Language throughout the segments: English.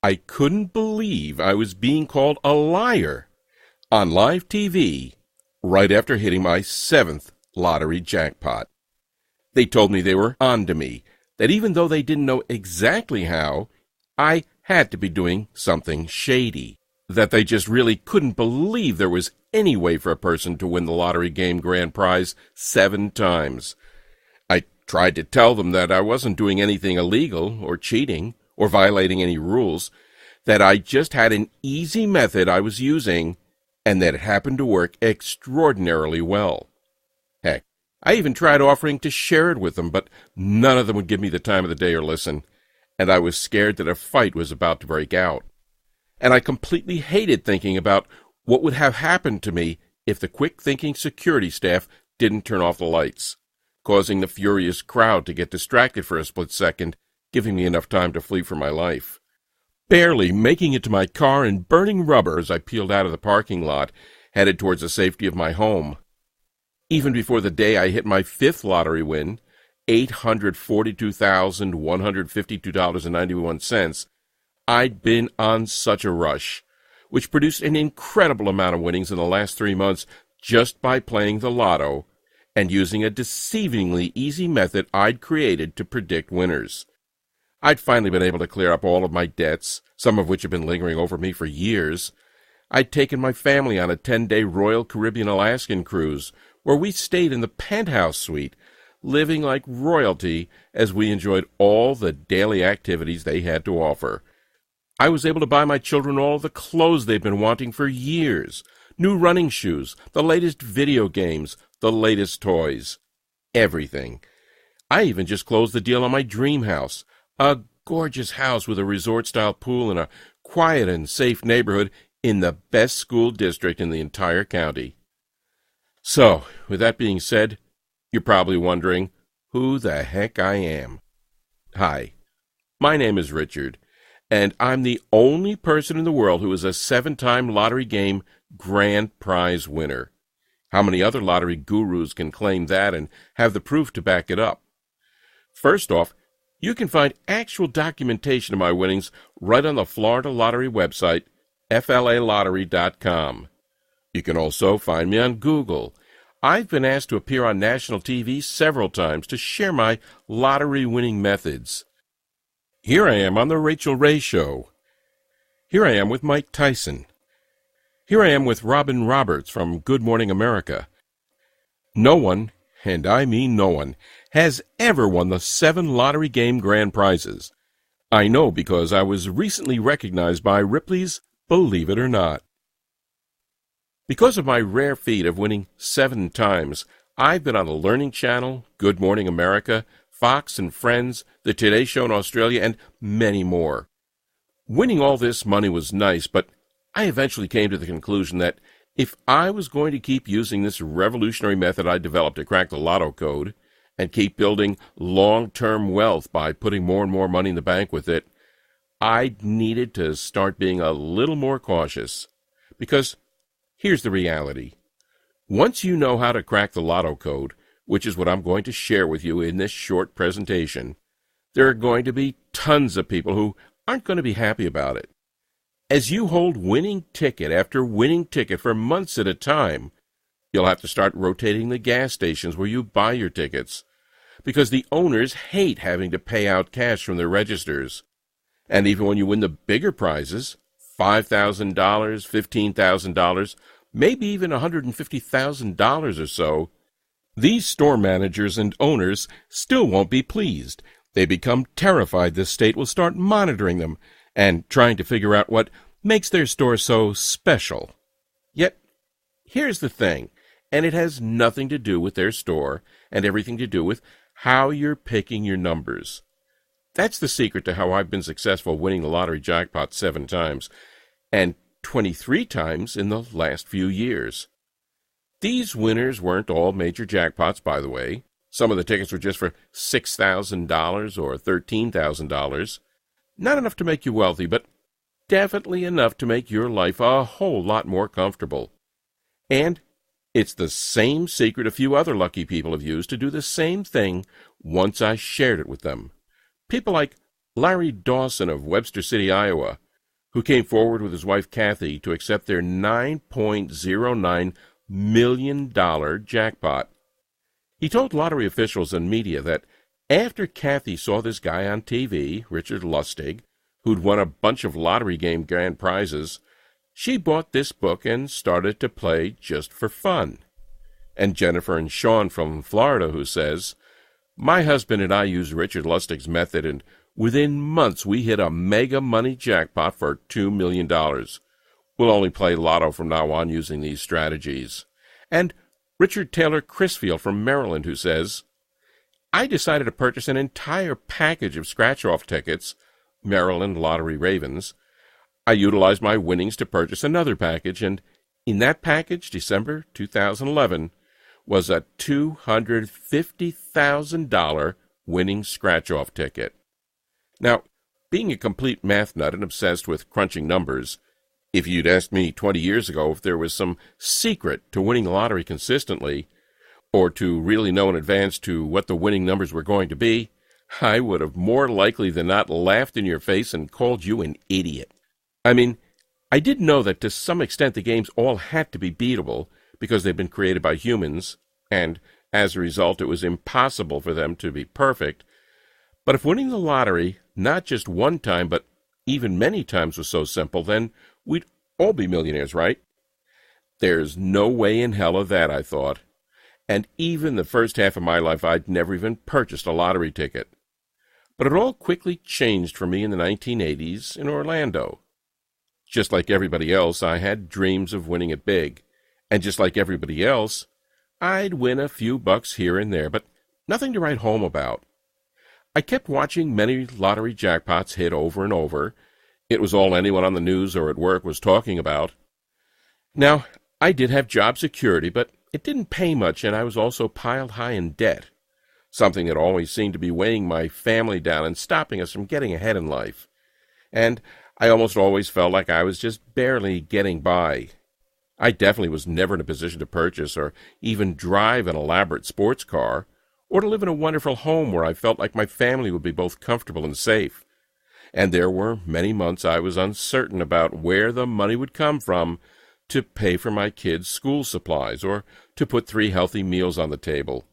I couldn't believe I was being called a liar on live TV right after hitting my 7th lottery jackpot. They told me they were on to me, that even though they didn't know exactly how, I had to be doing something shady, that they just really couldn't believe there was any way for a person to win the lottery game grand prize 7 times. I tried to tell them that I wasn't doing anything illegal or cheating or violating any rules, that I just had an easy method I was using, and that it happened to work extraordinarily well. Heck, I even tried offering to share it with them, but none of them would give me the time of the day or listen, and I was scared that a fight was about to break out. And I completely hated thinking about what would have happened to me if the quick-thinking security staff didn't turn off the lights, causing the furious crowd to get distracted for a split second, giving me enough time to flee for my life. Barely making it to my car and burning rubber as I peeled out of the parking lot, headed towards the safety of my home. Even before the day I hit my 5th lottery win, $842,152.91, I'd been on such a rush, which produced an incredible amount of winnings in the last 3 months just by playing the Lotto and using a deceivingly easy method I'd created to predict winners. I'd finally been able to clear up all of my debts, some of which had been lingering over me for years. I'd taken my family on a 10-day Royal Caribbean Alaskan cruise, where we stayed in the penthouse suite, living like royalty as we enjoyed all the daily activities they had to offer. I was able to buy my children all the clothes they've been wanting for years, new running shoes, the latest video games, the latest toys, everything. I even just closed the deal on my dream house, a gorgeous house with a resort-style pool in a quiet and safe neighborhood in the best school district in the entire county. So, with that being said, you're probably wondering who the heck I am. Hi, my name is Richard, and I'm the only person in the world who is a 7-time lottery game grand prize winner. How many other lottery gurus can claim that and have the proof to back it up? First off, you can find actual documentation of my winnings right on the Florida Lottery website, flalottery.com. You can also find me on Google. I've been asked to appear on national TV several times to share my lottery-winning methods. Here I am on The Rachel Ray Show. Here I am with Mike Tyson. Here I am with Robin Roberts from Good Morning America. No one, and I mean no one, has ever won the 7 lottery game grand prizes. I know because I was recently recognized by Ripley's Believe It or Not. Because of my rare feat of winning 7 times, I've been on the Learning Channel, Good Morning America, Fox and Friends, The Today Show in Australia, and many more. Winning all this money was nice, but I eventually came to the conclusion that if I was going to keep using this revolutionary method I developed to crack the Lotto code, and keep building long-term wealth by putting more and more money in the bank with it, I needed to start being a little more cautious. Because here's the reality. Once you know how to crack the Lotto code, which is what I'm going to share with you in this short presentation, there are going to be tons of people who aren't going to be happy about it. As you hold winning ticket after winning ticket for months at a time, you'll have to start rotating the gas stations where you buy your tickets, because the owners hate having to pay out cash from their registers. And even when you win the bigger prizes, $5,000, $15,000, maybe even $150,000 or so, these store managers and owners still won't be pleased. They become terrified the state will start monitoring them and trying to figure out what makes their store so special. Yet, here's the thing, and it has nothing to do with their store and everything to do with how you're picking your numbers. That's the secret to how I've been successful winning the lottery jackpot 7 times, and 23 times in the last few years. These winners weren't all major jackpots, by the way. Some of the tickets were just for $6,000 or $13,000. Not enough to make you wealthy, but definitely enough to make your life a whole lot more comfortable. And it's the same secret a few other lucky people have used to do the same thing once I shared it with them. People like Larry Dawson of Webster City, Iowa, who came forward with his wife Kathy to accept their $9.09 million jackpot. He told lottery officials and media that after Kathy saw this guy on TV, Richard Lustig, who'd won a bunch of lottery game grand prizes, she bought this book and started to play just for fun. And Jennifer and Sean from Florida, who says, "My husband and I used Richard Lustig's method, and within months we hit a mega money jackpot for $2 million. We'll only play Lotto from now on using these strategies." And Richard Taylor Crisfield from Maryland, who says, "I decided to purchase an entire package of scratch-off tickets, Maryland Lottery Ravens. I utilized my winnings to purchase another package, and in that package, December 2011, was a $250,000 winning scratch-off ticket." Now, being a complete math nut and obsessed with crunching numbers, if you'd asked me 20 years ago if there was some secret to winning the lottery consistently, or to really know in advance to what the winning numbers were going to be, I would have more likely than not laughed in your face and called you an idiot. I mean, I did know that to some extent the games all had to be beatable because they'd been created by humans, and as a result it was impossible for them to be perfect. But if winning the lottery, not just one time, but even many times was so simple, then we'd all be millionaires, right? There's no way in hell of that, I thought. And even the first half of my life, I'd never even purchased a lottery ticket. But it all quickly changed for me in the 1980s in Orlando. Just like everybody else, I had dreams of winning it big. And just like everybody else, I'd win a few bucks here and there, but nothing to write home about. I kept watching many lottery jackpots hit over and over. It was all anyone on the news or at work was talking about. Now, I did have job security, but it didn't pay much, and I was also piled high in debt, something that always seemed to be weighing my family down and stopping us from getting ahead in life. And I almost always felt like I was just barely getting by. I definitely was never in a position to purchase or even drive an elaborate sports car, or to live in a wonderful home where I felt like my family would be both comfortable and safe. And there were many months I was uncertain about where the money would come from to pay for my kids' school supplies or to put 3 healthy meals on the table.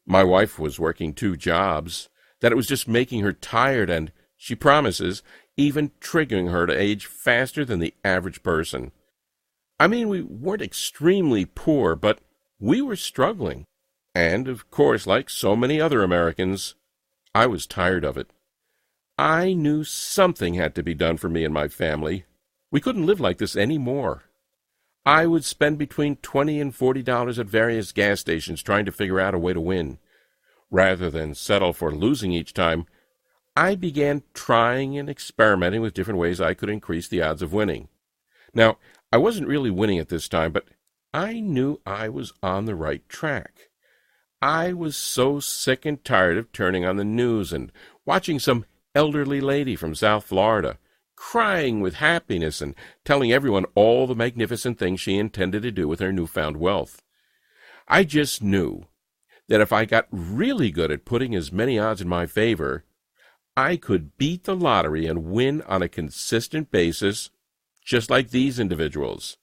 My wife was working 2 jobs, that it was just making her tired and, she promises, even triggering her to age faster than the average person. I mean, we weren't extremely poor, but we were struggling. And, of course, like so many other Americans, I was tired of it. I knew something had to be done for me and my family. We couldn't live like this anymore. I would spend between $20 and $40 at various gas stations trying to figure out a way to win. Rather than settle for losing each time, I began trying and experimenting with different ways I could increase the odds of winning. Now, I wasn't really winning at this time, but I knew I was on the right track. I was so sick and tired of turning on the news and watching some elderly lady from South Florida crying with happiness and telling everyone all the magnificent things she intended to do with her newfound wealth. I just knew that if I got really good at putting as many odds in my favor, I could beat the lottery and win on a consistent basis, just like these individuals.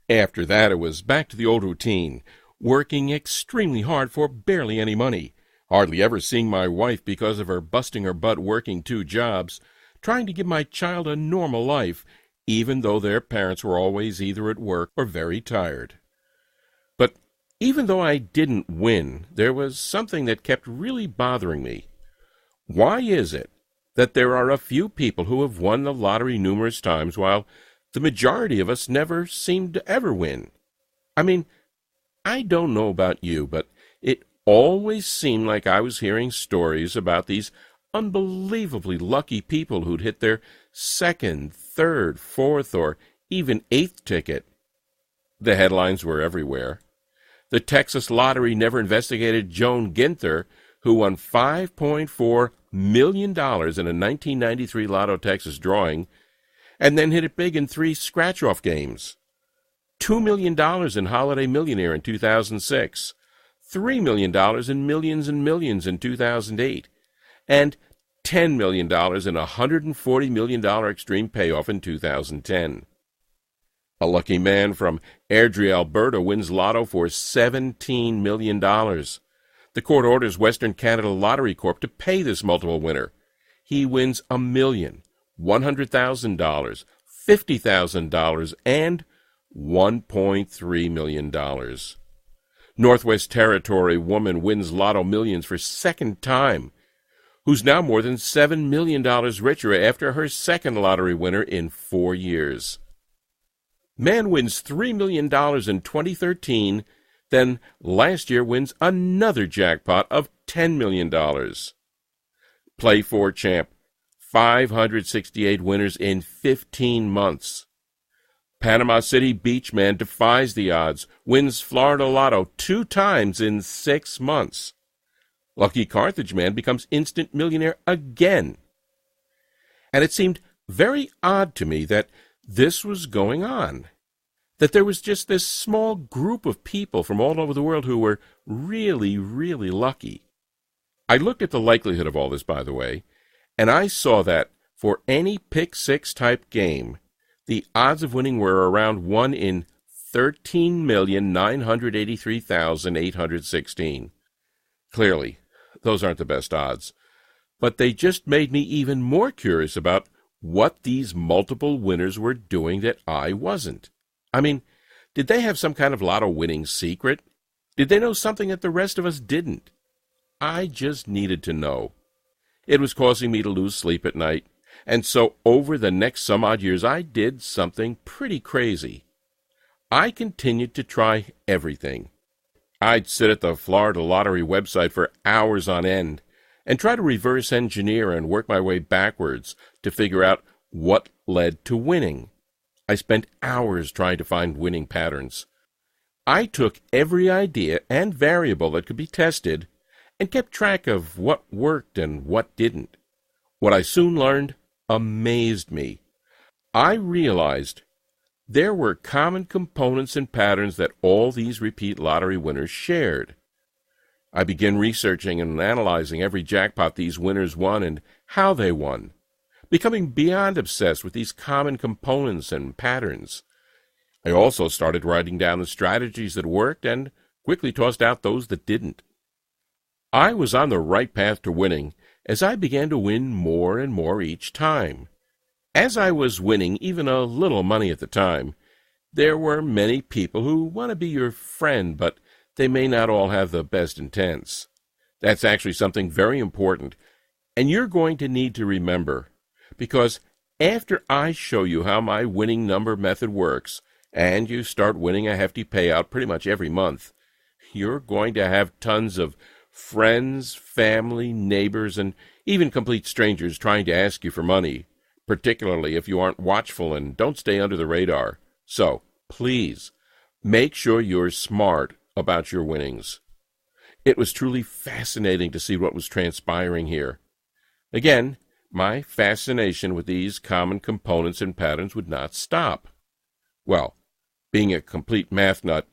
After that, it was back to the old routine, working extremely hard for barely any money, hardly ever seeing my wife because of her busting her butt working 2 jobs, trying to give my child a normal life, even though their parents were always either at work or very tired. But even though I didn't win, there was something that kept really bothering me. Why is it that there are a few people who have won the lottery numerous times while the majority of us never seem to ever win? I mean, I don't know about you, but it always seemed like I was hearing stories about these unbelievably lucky people who'd hit their 2nd, 3rd, 4th, or even 8th ticket. The headlines were everywhere. The Texas Lottery never investigated Joan Ginther, who won $5.4 million in a 1993 Lotto Texas drawing, and then hit it big in 3 scratch-off games. $2 million in Holiday Millionaire in 2006, $3 million in Millions and Millions in 2008, and $10 million and a $140 million extreme payoff in 2010. A lucky man from Airdrie, Alberta wins Lotto for $17 million. The court orders Western Canada Lottery Corp to pay this multiple winner. He wins $1 million, $100,000, $50,000, and $1.3 million. Northwest Territory woman wins Lotto Millions for second time, who's now more than $7 million richer after her second lottery winner in 4 years. Man wins $3 million in 2013, then last year wins another jackpot of $10 million. Play 4 champ, 568 winners in 15 months. Panama City Beach man defies the odds, wins Florida Lotto 2 times in 6 months. Lucky Carthage man becomes instant millionaire again. And it seemed very odd to me that this was going on, that there was just this small group of people from all over the world who were really, really lucky. I looked at the likelihood of all this, by the way, and I saw that for any pick-6 type game, the odds of winning were around 1 in 13,983,816. Clearly, those aren't the best odds, but they just made me even more curious about what these multiple winners were doing that I wasn't. I mean, did they have some kind of lotto winning secret? Did they know something that the rest of us didn't? I just needed to know. It was causing me to lose sleep at night, and so over the next some odd years I did something pretty crazy. I continued to try everything. I'd sit at the Florida Lottery website for hours on end and try to reverse engineer and work my way backwards to figure out what led to winning. I spent hours trying to find winning patterns. I took every idea and variable that could be tested and kept track of what worked and what didn't. What I soon learned amazed me. I realized there were common components and patterns that all these repeat lottery winners shared. I began researching and analyzing every jackpot these winners won and how they won, becoming beyond obsessed with these common components and patterns. I also started writing down the strategies that worked and quickly tossed out those that didn't. I was on the right path to winning as I began to win more and more each time. As I was winning even a little money at the time, there were many people who want to be your friend, but they may not all have the best intents. That's actually something very important, and you're going to need to remember, because after I show you how my winning number method works, and you start winning a hefty payout pretty much every month, you're going to have tons of friends, family, neighbors, and even complete strangers trying to ask you for money, particularly if you aren't watchful and don't stay under the radar. So, please, make sure you're smart about your winnings. It was truly fascinating to see what was transpiring here. Again, my fascination with these common components and patterns would not stop. Well, being a complete math nut,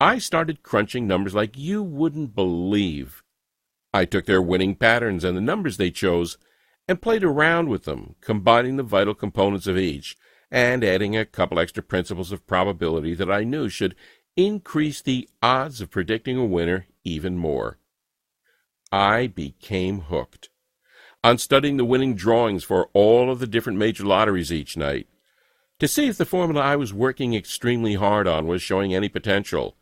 I started crunching numbers like you wouldn't believe. I took their winning patterns and the numbers they chose and played around with them, combining the vital components of each and adding a couple extra principles of probability that I knew should increase the odds of predicting a winner even more. I became hooked on studying the winning drawings for all of the different major lotteries each night to see if the formula I was working extremely hard on was showing any potential.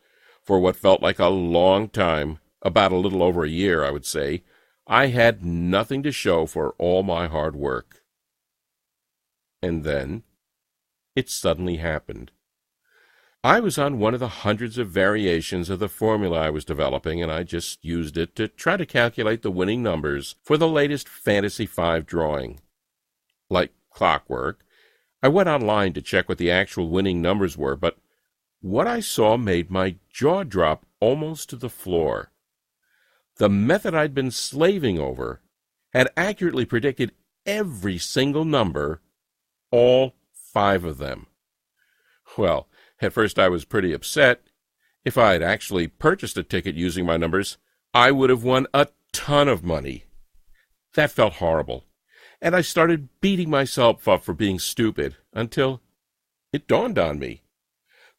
For what felt like a long time, about a little over a year, I would say, I had nothing to show for all my hard work. And then it suddenly happened. I was on one of the hundreds of variations of the formula I was developing, and I just used it to try to calculate the winning numbers for the latest Fantasy 5 drawing. Like clockwork, I went online to check what the actual winning numbers were, but what I saw made my jaw drop almost to the floor. The method I'd been slaving over had accurately predicted every single number, all 5 of them. Well, at first I was pretty upset. If I had actually purchased a ticket using my numbers, I would have won a ton of money. That felt horrible, and I started beating myself up for being stupid until it dawned on me.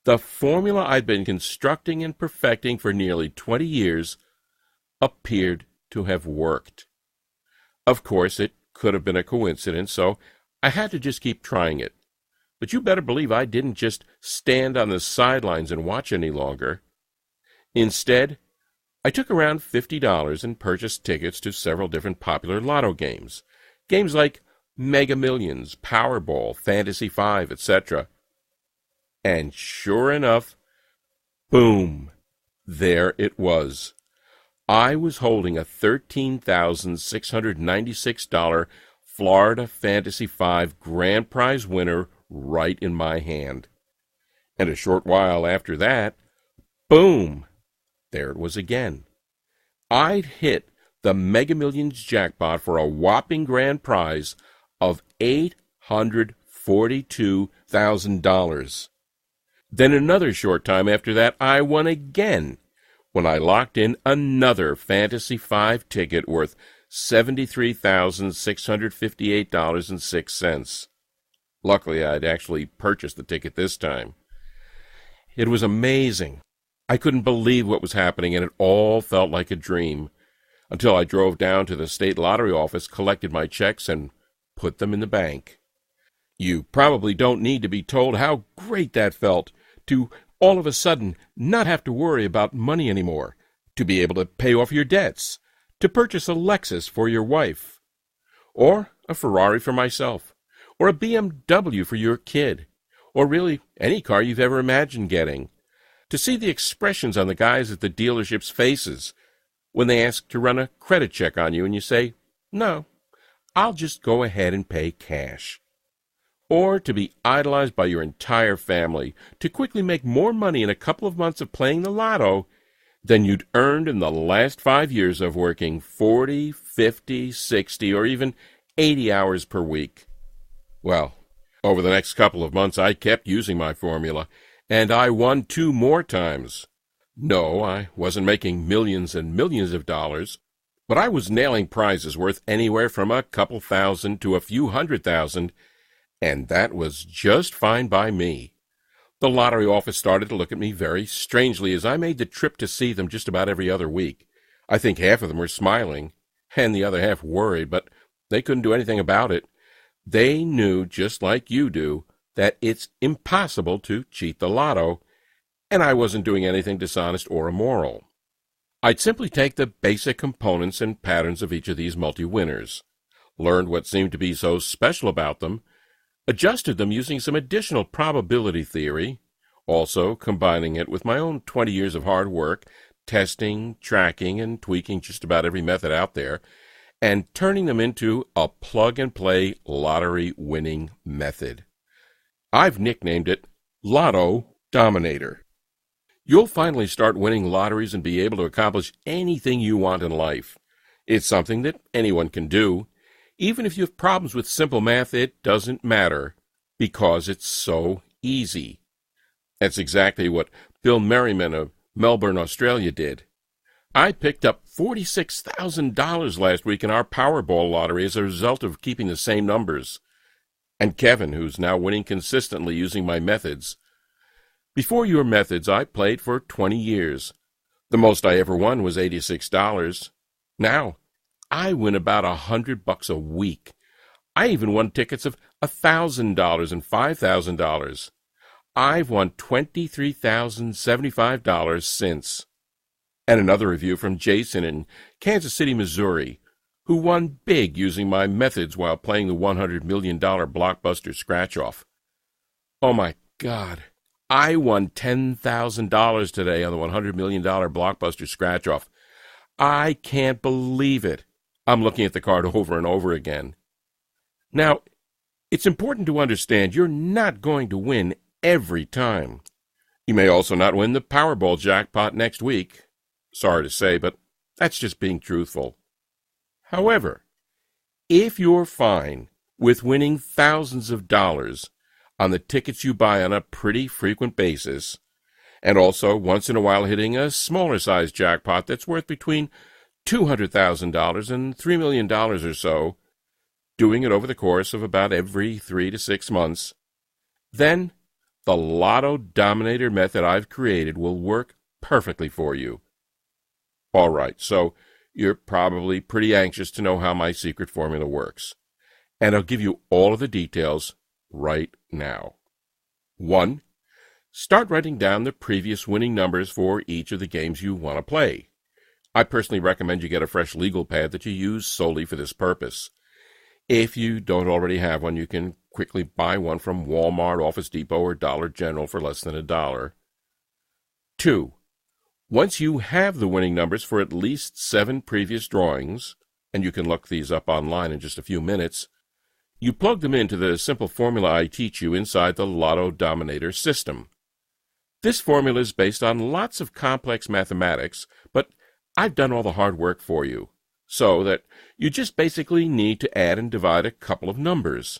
The formula I'd been constructing and perfecting for nearly 20 years appeared to have worked. Of course, it could have been a coincidence, so I had to just keep trying it. But you better believe I didn't just stand on the sidelines and watch any longer. Instead, I took around $50 and purchased tickets to several different popular Lotto games. Games like Mega Millions, Powerball, Fantasy 5, etc. And sure enough, boom, there it was. I was holding a $13,696 Florida Fantasy 5 grand prize winner right in my hand. And a short while after that, boom, there it was again. I'd hit the Mega Millions jackpot for a whopping grand prize of $842,000. Then another short time after that, I won again when I locked in another Fantasy 5 ticket worth $73,658.06. Luckily, I'd actually purchased the ticket this time. It was amazing. I couldn't believe what was happening, and it all felt like a dream, until I drove down to the state lottery office, collected my checks, and put them in the bank. You probably don't need to be told how great that felt, to all of a sudden not have to worry about money anymore, to be able to pay off your debts, to purchase a Lexus for your wife, or a Ferrari for myself, or a BMW for your kid, or really any car you've ever imagined getting. To see the expressions on the guys at the dealership's faces when they ask to run a credit check on you and you say, "No, I'll just go ahead and pay cash." Or to be idolized by your entire family, to quickly make more money in a couple of months of playing the Lotto than you'd earned in the last 5 years of working 40, 50, 60, or even 80 hours per week. Well, over the next couple of months I kept using my formula, and I won 2 more times. No, I wasn't making millions and millions of dollars, but I was nailing prizes worth anywhere from a couple thousand to a few $100,000, and that was just fine by me. The lottery office started to look at me very strangely as I made the trip to see them just about every other week. I think half of them were smiling, and the other half worried, but they couldn't do anything about it. They knew, just like you do, that it's impossible to cheat the Lotto, and I wasn't doing anything dishonest or immoral. I'd simply take the basic components and patterns of each of these multi-winners, learned what seemed to be so special about them, adjusted them using some additional probability theory, also combining it with my own 20 years of hard work, testing, tracking, and tweaking just about every method out there, and turning them into a plug-and-play lottery winning method. I've nicknamed it Lotto Dominator. You'll finally start winning lotteries and be able to accomplish anything you want in life. It's something that anyone can do. Even if you have problems with simple math, it doesn't matter, because it's so easy. That's exactly what Bill Merriman of Melbourne, Australia did. I picked up $46,000 last week in our Powerball lottery as a result of keeping the same numbers. And Kevin, who's now winning consistently using my methods. Before your methods, I played for 20 years. The most I ever won was $86. Now, I win about $100 a week. I even won tickets of $1,000 and $5,000. I've won $23,075 since. And another review from Jason in Kansas City, Missouri, who won big using my methods while playing the $100 million blockbuster scratch-off. Oh my God, I won $10,000 today on the $100 million blockbuster scratch-off. I can't believe it. I'm looking at the card over and over again. Now, it's important to understand you're not going to win every time. You may also not win the Powerball jackpot next week. Sorry to say, but that's just being truthful. However, if you're fine with winning thousands of dollars on the tickets you buy on a pretty frequent basis, and also once in a while hitting a smaller size jackpot that's worth between $200,000 and $3 million or so, doing it over the course of about every 3 to 6 months, then the Lotto Dominator method I've created will work perfectly for you. All right, so you're probably pretty anxious to know how my secret formula works, and I'll give you all of the details right now. 1. Start writing down the previous winning numbers for each of the games you want to play. I personally recommend you get a fresh legal pad that you use solely for this purpose. If you don't already have one, you can quickly buy one from Walmart, Office Depot, or Dollar General for less than $1. 2. Once you have the winning numbers for at least 7 previous drawings, and you can look these up online in just a few minutes, you plug them into the simple formula I teach you inside the Lotto Dominator system. This formula is based on lots of complex mathematics, but I've done all the hard work for you, so that you just basically need to add and divide a couple of numbers.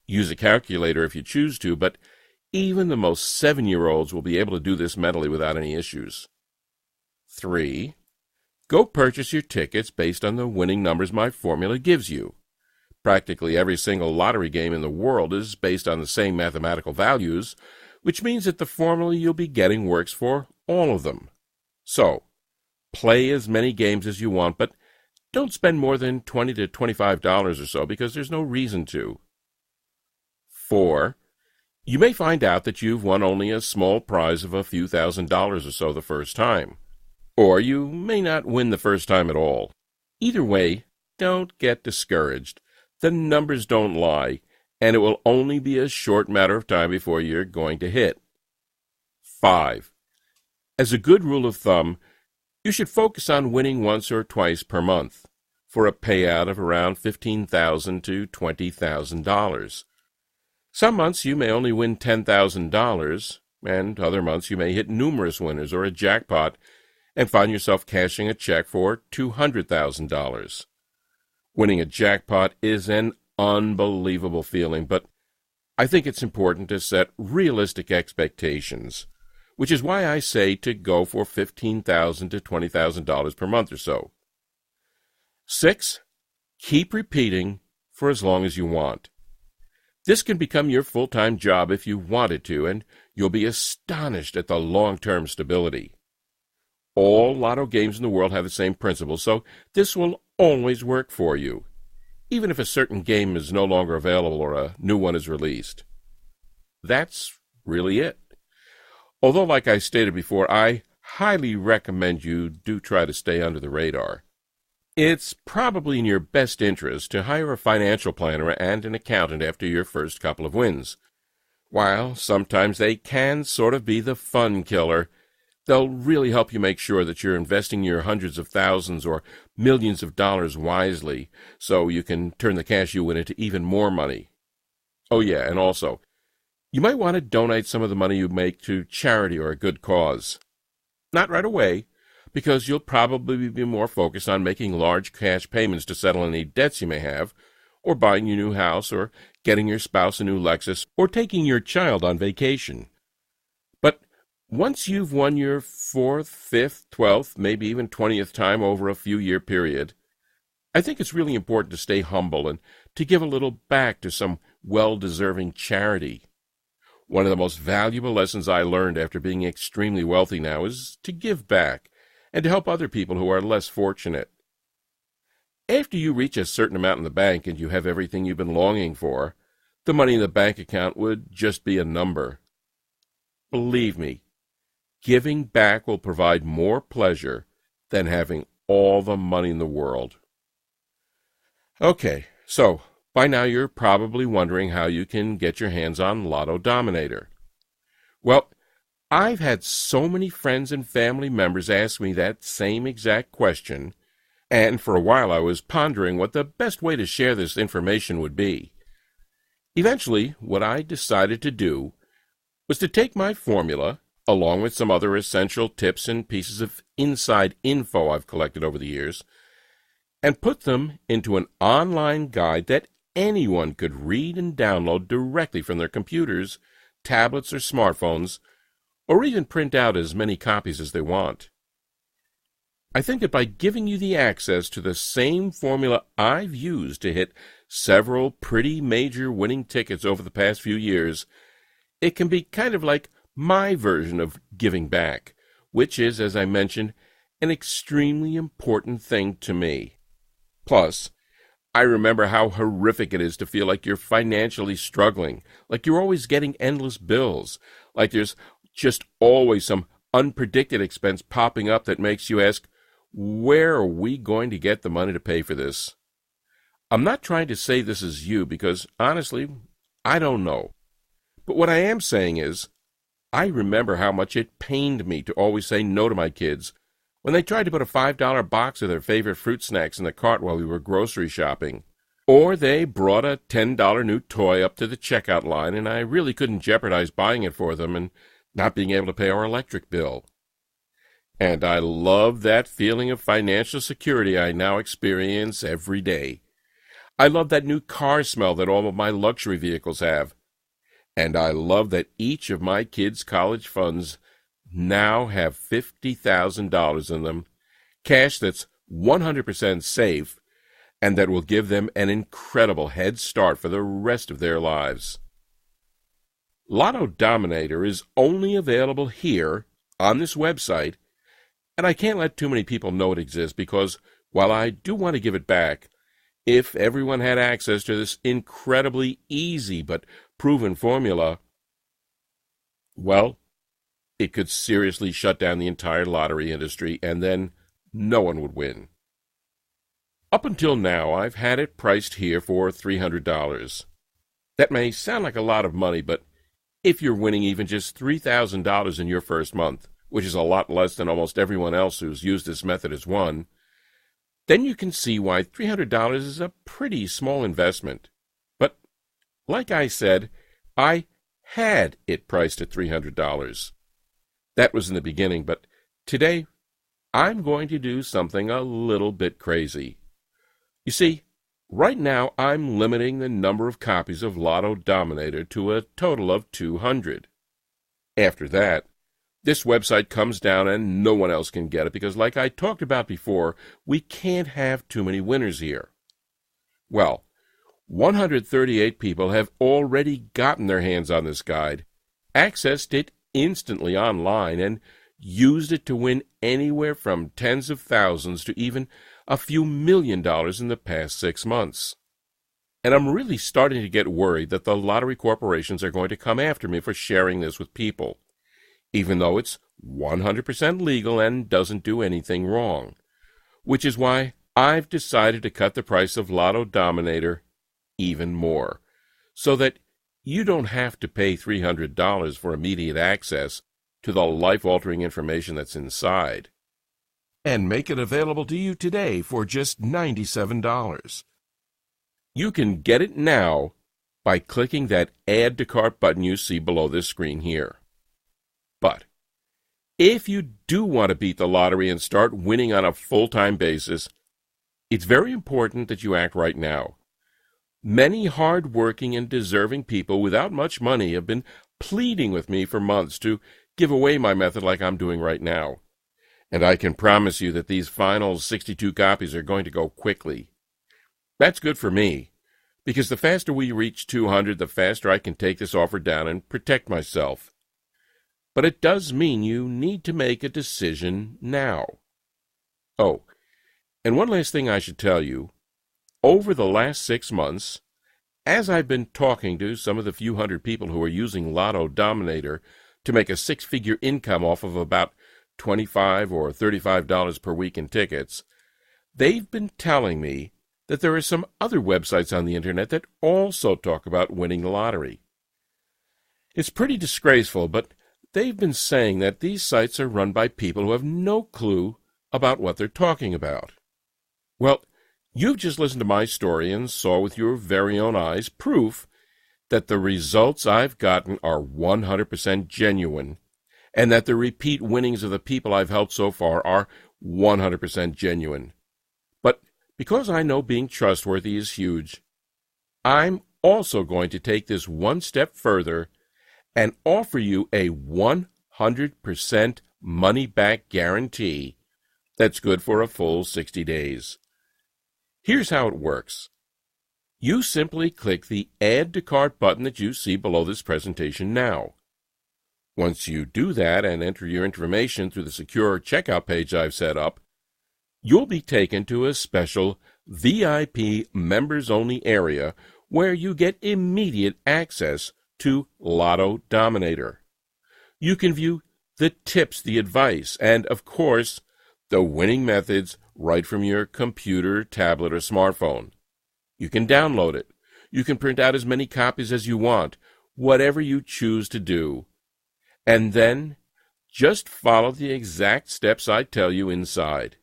Use a calculator if you choose to, but even the most 7-year-olds will be able to do this mentally without any issues. 3. Go purchase your tickets based on the winning numbers my formula gives you. Practically every single lottery game in the world is based on the same mathematical values, which means that the formula you'll be getting works for all of them. So, play as many games as you want, but don't spend more than $20 to $25 or so, because there's no reason to. 4. You may find out that you've won only a small prize of a few $1,000s or so the first time. Or you may not win the first time at all. Either way, don't get discouraged. The numbers don't lie, and it will only be a short matter of time before you're going to hit. 5. As a good rule of thumb, you should focus on winning once or twice per month, for a payout of around $15,000 to $20,000. Some months you may only win $10,000, and other months you may hit numerous winners or a jackpot and find yourself cashing a check for $200,000. Winning a jackpot is an unbelievable feeling, but I think it's important to set realistic expectations, which is why I say to go for $15,000 to $20,000 per month or so. 6. Keep repeating for as long as you want. This can become your full-time job if you wanted to, and you'll be astonished at the long-term stability. All Lotto games in the world have the same principle, so this will always work for you, even if a certain game is no longer available or a new one is released. That's really it. Although, like I stated before, I highly recommend you do try to stay under the radar. It's probably in your best interest to hire a financial planner and an accountant after your first couple of wins. While sometimes they can sort of be the fun killer, they'll really help you make sure that you're investing your hundreds of thousands or millions of dollars wisely, so you can turn the cash you win into even more money. Oh yeah, and also, you might want to donate some of the money you make to charity or a good cause. Not right away, because you'll probably be more focused on making large cash payments to settle any debts you may have, or buying your new house, or getting your spouse a new Lexus, or taking your child on vacation. But once you've won your 4th, 5th, 12th, maybe even 20th time over a few-year period, I think it's really important to stay humble and to give a little back to some well-deserving charity. One of the most valuable lessons I learned after being extremely wealthy now is to give back and to help other people who are less fortunate. After you reach a certain amount in the bank and you have everything you've been longing for, the money in the bank account would just be a number. Believe me, giving back will provide more pleasure than having all the money in the world. Okay, so by now you're probably wondering how you can get your hands on Lotto Dominator. Well, I've had so many friends and family members ask me that same exact question, and for a while I was pondering what the best way to share this information would be. Eventually, what I decided to do was to take my formula, along with some other essential tips and pieces of inside info I've collected over the years, and put them into an online guide that anyone could read and download directly from their computers, tablets, or smartphones, or even print out as many copies as they want. I think that by giving you the access to the same formula I've used to hit several pretty major winning tickets over the past few years, it can be kind of like my version of giving back, which is, as I mentioned, an extremely important thing to me. Plus, I remember how horrific it is to feel like you're financially struggling, like you're always getting endless bills, like there's just always some unpredicted expense popping up that makes you ask, where are we going to get the money to pay for this? I'm not trying to say this is you because, honestly, I don't know. But what I am saying is, I remember how much it pained me to always say no to my kids when they tried to put a $5 box of their favorite fruit snacks in the cart while we were grocery shopping. Or they brought a $10 new toy up to the checkout line and I really couldn't jeopardize buying it for them and not being able to pay our electric bill. And I love that feeling of financial security I now experience every day. I love that new car smell that all of my luxury vehicles have. And I love that each of my kids' college funds now have $50,000 in them, cash that's 100% safe, and that will give them an incredible head start for the rest of their lives. Lotto Dominator is only available here on this website, and I can't let too many people know it exists because while I do want to give it back, if everyone had access to this incredibly easy but proven formula, well, it could seriously shut down the entire lottery industry, and then no one would win. Up until now, I've had it priced here for $300. That may sound like a lot of money, but if you're winning even just $3,000 in your first month, which is a lot less than almost everyone else who's used this method has won, then you can see why $300 is a pretty small investment. But, like I said, I had it priced at $300. That was in the beginning, but today I'm going to do something a little bit crazy. You see, right now I'm limiting the number of copies of Lotto Dominator to a total of 200. After that, this website comes down and no one else can get it because, like I talked about before, we can't have too many winners here. Well, 138 people have already gotten their hands on this guide, accessed it instantly online, and used it to win anywhere from tens of thousands to even a few $1,000,000 in the past 6 months. And I'm really starting to get worried that the lottery corporations are going to come after me for sharing this with people, even though it's 100% legal and doesn't do anything wrong, which is why I've decided to cut the price of Lotto Dominator even more, so that you don't have to pay $300 for immediate access to the life-altering information that's inside. And make it available to you today for just $97. You can get it now by clicking that Add to Cart button you see below this screen here. But if you do want to beat the lottery and start winning on a full-time basis, it's very important that you act right now. Many hard-working and deserving people without much money have been pleading with me for months to give away my method like I'm doing right now. And I can promise you that these final 62 copies are going to go quickly. That's good for me, because the faster we reach 200, the faster I can take this offer down and protect myself. But it does mean you need to make a decision now. Oh, and one last thing I should tell you. Over the last 6 months, as I've been talking to some of the few hundred people who are using Lotto Dominator to make a 6-figure income off of about $25 or $35 per week in tickets, they've been telling me that there are some other websites on the internet that also talk about winning the lottery. It's pretty disgraceful, but they've been saying that these sites are run by people who have no clue about what they're talking about. Well, you've just listened to my story and saw with your very own eyes proof that the results I've gotten are 100% genuine, and that the repeat winnings of the people I've helped so far are 100% genuine. But because I know being trustworthy is huge, I'm also going to take this one step further and offer you a 100% money-back guarantee that's good for a full 60 days. Here's how it works. You simply click the Add to Cart button that you see below this presentation now. Once you do that and enter your information through the secure checkout page I've set up, you'll be taken to a special VIP members-only area where you get immediate access to Lotto Dominator. You can view the tips, the advice, and, of course, the winning methods right from your computer, tablet, or smartphone. You can download it. You can print out as many copies as you want, whatever you choose to do. And then, just follow the exact steps I tell you inside.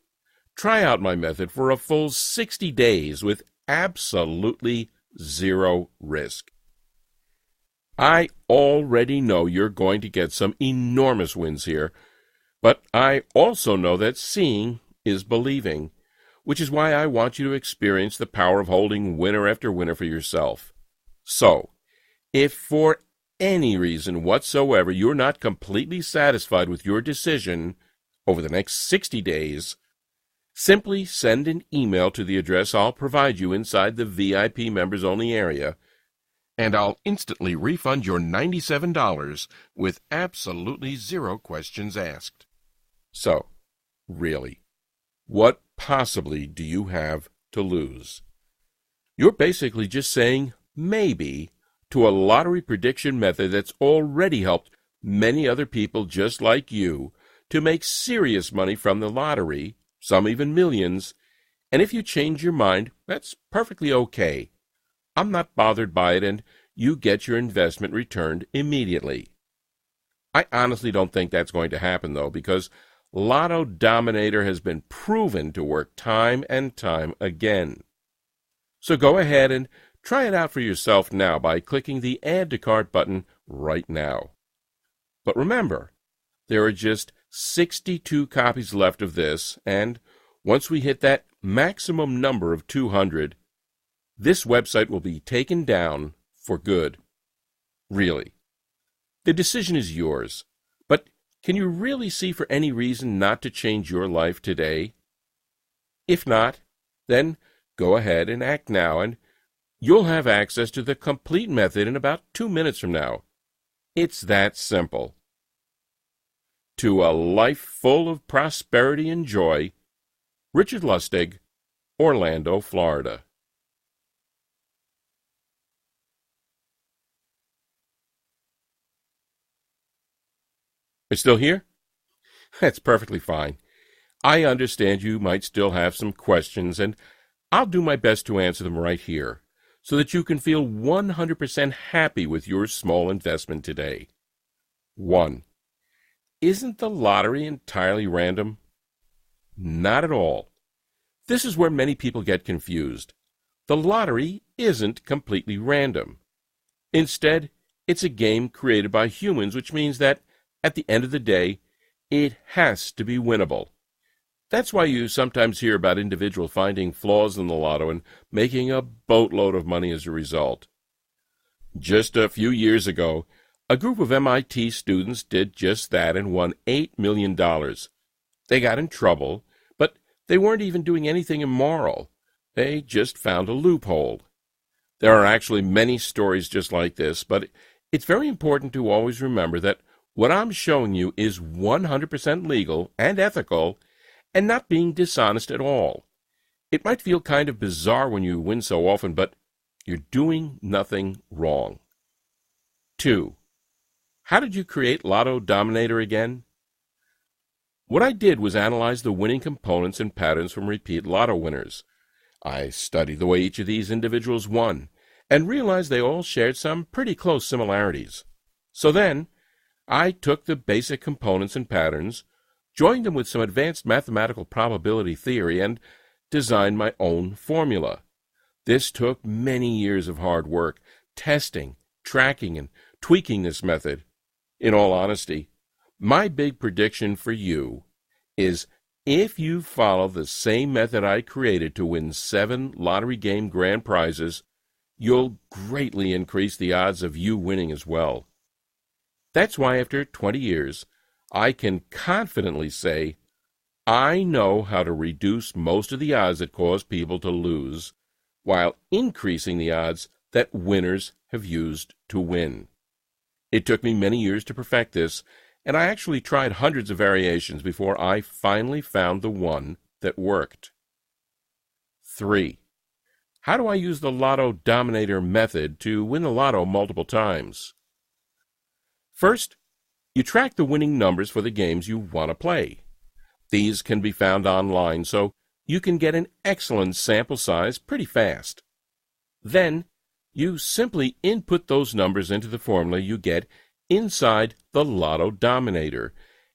Try out my method for a full 60 days with absolutely zero risk. I already know you're going to get some enormous wins here, but I also know that seeing is believing, which is why I want you to experience the power of holding winner after winner for yourself. So, if for any reason whatsoever you're not completely satisfied with your decision over the next 60 days, simply send an email to the address I'll provide you inside the VIP members-only area, and I'll instantly refund your $97 with absolutely zero questions asked. So, really, what possibly do you have to lose? You're basically just saying maybe to a lottery prediction method that's already helped many other people just like you to make serious money from the lottery, some even millions, and if you change your mind, that's perfectly okay. I'm not bothered by it, and you get your investment returned immediately. I honestly don't think that's going to happen, though, because Lotto Dominator has been proven to work time and time again. So go ahead and try it out for yourself now by clicking the Add to Cart button right now. But remember, there are just 62 copies left of this, and once we hit that maximum number of 200, this website will be taken down for good. Really. The decision is yours, but can you really see for any reason not to change your life today? If not, then go ahead and act now, and you'll have access to the complete method in about 2 minutes from now. It's that simple. To a life full of prosperity and joy, Richard Lustig, Orlando, Florida. You're still here? That's perfectly fine. I understand you might still have some questions, and I'll do my best to answer them right here, so that you can feel 100% happy with your small investment today. 1. Isn't the lottery entirely random? Not at all. This is where many people get confused. The lottery isn't completely random. Instead, it's a game created by humans, which means that, at the end of the day, it has to be winnable. That's why you sometimes hear about individuals finding flaws in the lotto and making a boatload of money as a result. Just a few years ago, a group of MIT students did just that and won $8 million. They got in trouble, but they weren't even doing anything immoral. They just found a loophole. There are actually many stories just like this, but it's very important to always remember that what I'm showing you is 100% legal and ethical and not being dishonest at all. It might feel kind of bizarre when you win so often, but you're doing nothing wrong. 2. How did you create Lotto Dominator again? What I did was analyze the winning components and patterns from repeat Lotto winners. I studied the way each of these individuals won and realized they all shared some pretty close similarities. So then, I took the basic components and patterns, joined them with some advanced mathematical probability theory, and designed my own formula. This took many years of hard work, testing, tracking, and tweaking this method. In all honesty, my big prediction for you is if you follow the same method I created to win 7 lottery game grand prizes, you'll greatly increase the odds of you winning as well. That's why after 20 years, I can confidently say I know how to reduce most of the odds that cause people to lose, while increasing the odds that winners have used to win. It took me many years to perfect this, and I actually tried hundreds of variations before I finally found the one that worked. 3. How do I use the Lotto Dominator method to win the lotto multiple times? First, you track the winning numbers for the games you want to play. These can be found online, so you can get an excellent sample size pretty fast. Then, you simply input those numbers into the formula you get inside the Lotto Dominator,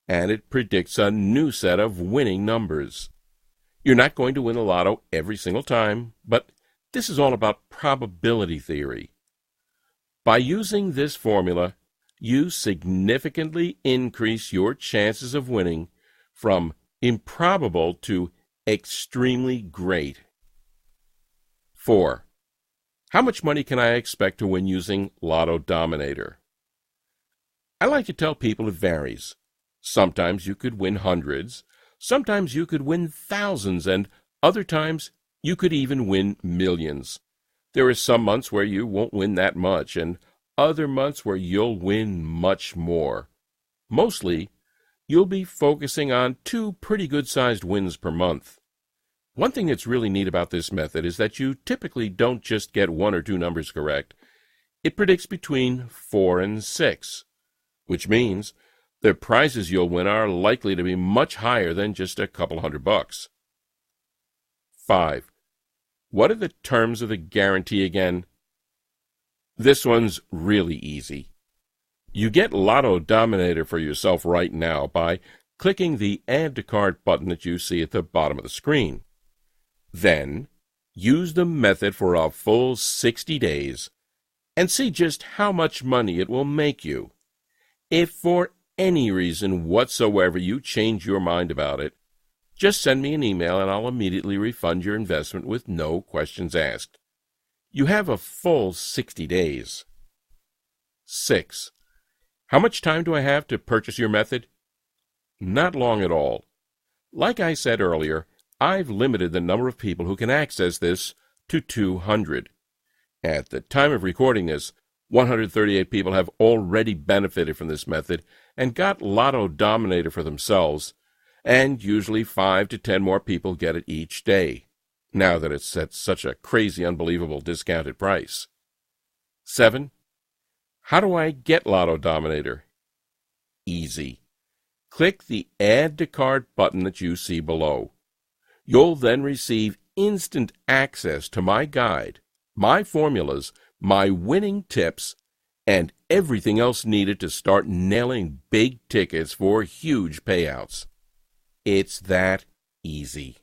and it predicts a new set of winning numbers. You're not going to win the lotto every single time, but this is all about probability theory. By using this formula, you significantly increase your chances of winning from improbable to extremely great. 4. How much money can I expect to win using Lotto Dominator? I like to tell people it varies. Sometimes you could win hundreds, sometimes you could win thousands, and other times you could even win millions. There are some months where you won't win that much, and other months where you'll win much more. Mostly, you'll be focusing on 2 pretty good-sized wins per month. One thing that's really neat about this method is that you typically don't just get 1 or 2 numbers correct. It predicts between 4 and 6, which means the prizes you'll win are likely to be much higher than just a couple $100. 5. What are the terms of the guarantee again? This one's really easy. You get Lotto Dominator for yourself right now by clicking the Add to Cart button that you see at the bottom of the screen. Then, use the method for a full 60 days and see just how much money it will make you. If for any reason whatsoever you change your mind about it, just send me an email and I'll immediately refund your investment with no questions asked. You have a full 60 days. 6. How much time do I have to purchase your method? Not long at all. Like I said earlier, I've limited the number of people who can access this to 200. At the time of recording this, 138 people have already benefited from this method and got Lotto Dominator for themselves, and usually 5 to 10 more people get it each day, now that it's at such a crazy, unbelievable discounted price. 7. How do I get Lotto Dominator? Easy. Click the Add to Cart button that you see below. You'll then receive instant access to my guide, my formulas, my winning tips, and everything else needed to start nailing big tickets for huge payouts. It's that easy.